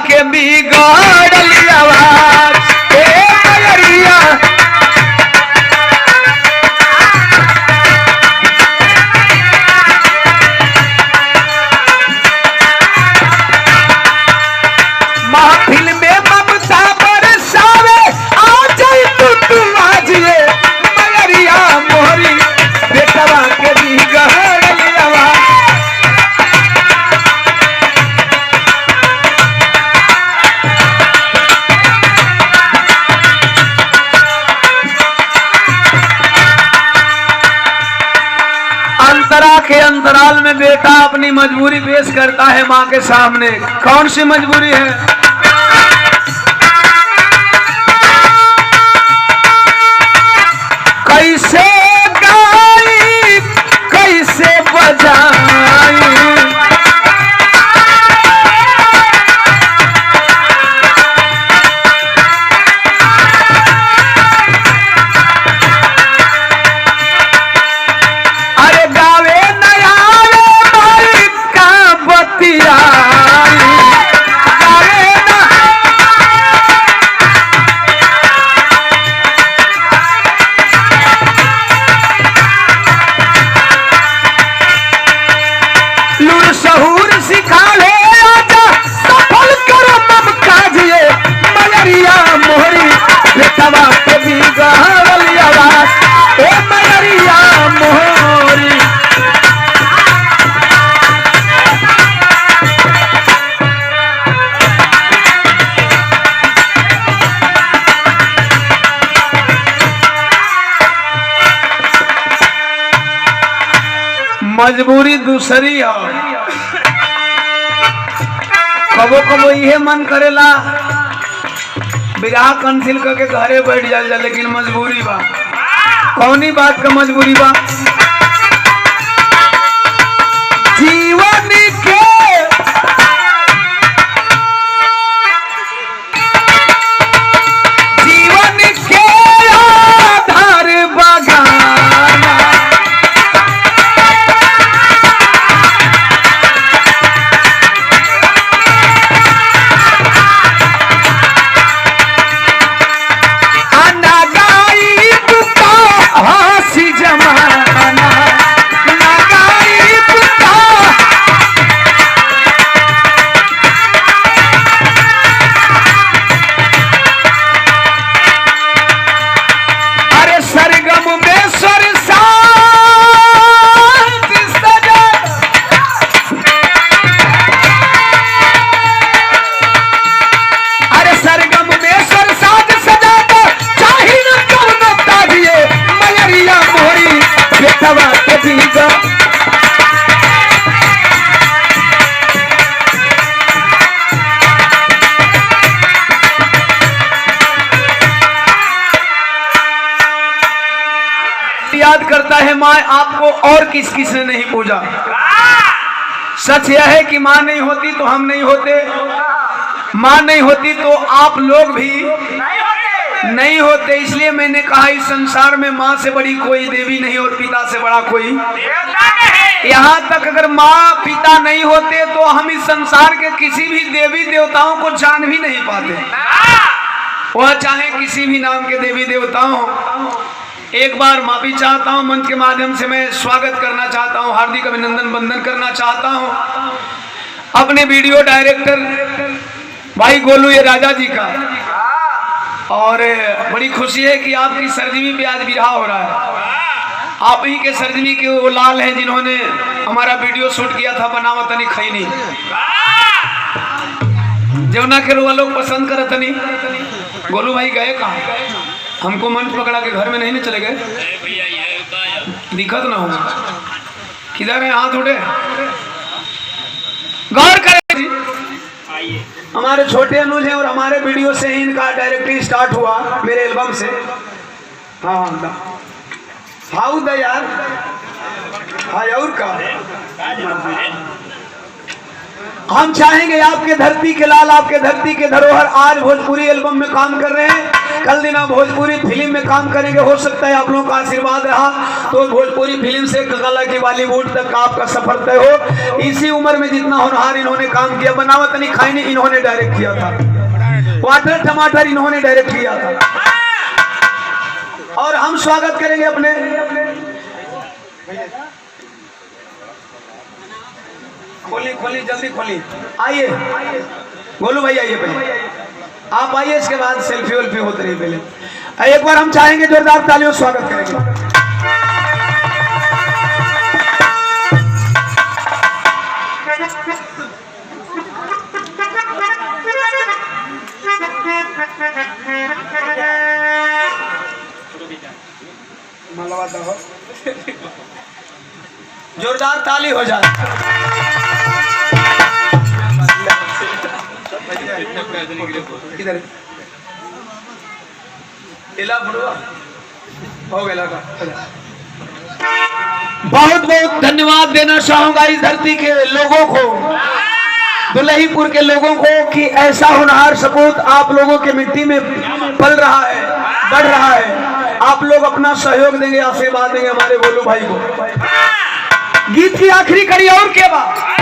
के बिगाड़ली आवाज ए मयरिया। महफिल में ममता बरसावे आ जाई तू आज ये मयरिया मोहरी बेटवा के बिगाड़ली आवाज। अंतरा के अंतराल में बेटा अपनी मजबूरी पेश करता है माँ के सामने। कौन सी मजबूरी है? कैसे गाई कैसे बजाई मजबूरी दूसरी है। कबो कबो ये मन करेला बियाह कैंसिल करके घरे बैठ जा, लेकिन मजबूरी बा। कौनी बात का मजबूरी बा? जीवन के आधार बगाना याद करता है माँ आपको और किस किस ने नहीं पूजा। सच यह है कि माँ नहीं होती तो हम नहीं होते, माँ नहीं होती तो आप लोग भी नहीं होते। इसलिए मैंने कहा इस संसार में माँ से बड़ी कोई देवी नहीं और पिता से बड़ा कोई। यहाँ तक अगर माँ पिता नहीं होते तो हम इस संसार के किसी भी देवी देवताओं को जान भी नहीं पाते, वह चाहे किसी भी नाम के देवी देवताओं। एक बार माफी चाहता हूँ, मंच के माध्यम से मैं स्वागत करना चाहता हूँ, हार्दिक अभिनंदन वंदन करना चाहता हूँ अपने वीडियो डायरेक्टर भाई गोलू ये राजा जी का। और बड़ी खुशी है कि आपकी सरजमी पे आज विवाह हो रहा है। आप ही के सरजमी के वो लाल हैं जिन्होंने हमारा वीडियो शूट किया था बनावतनी खैनी, जौना के लोग पसंद करतनी। गोलू भाई गए कहाँ? हमको मंच पकड़ा के घर में नहीं ना चले गए? दिक्कत ना हो, किधर है? हाथ उठे, गौर करें जी। हमारे छोटे अनुज हैं और हमारे वीडियो से ही इनका डायरेक्टली स्टार्ट हुआ, मेरे एल्बम से। हाँ हाउ द यार और का हम चाहेंगे आपके धरती के लाल, आपके धरती के धरोहर आज भोजपुरी एल्बम में काम कर रहे हैं। कल दिन भोजपुरी फिल्म में काम करेंगे, हो सकता है आप लोगों का आशीर्वाद रहा तो भोजपुरी फिल्म से कला की बॉलीवुड तक आपका सफर तय हो। इसी उम्र में जितना होनहार इन्होंने काम किया, बनावत नहीं खाई नहीं इन्होंने डायरेक्ट किया था, वाटर टमाटर इन्होंने डायरेक्ट किया था। और हम स्वागत करेंगे अपने खोली जल्दी खोली, आइए गोलू भाई आइए, पहले आप आइए, इसके बाद सेल्फी वेल्फी होती रही। पहले एक बार हम चाहेंगे जोरदार तालियों स्वागत करेंगे। जोरदार ताली हो जाए। किधर हो गया? बहुत बहुत धन्यवाद देना चाहूंगा इस धरती के लोगों को, दुल्हीपुर के लोगों को, कि ऐसा होनहार सपूत आप लोगों के मिट्टी में पल रहा है, बढ़ रहा है। आप लोग अपना सहयोग देंगे, आशीर्वाद देंगे हमारे गोलू भाई को। गीत की आखिरी कड़ी और क्या बात।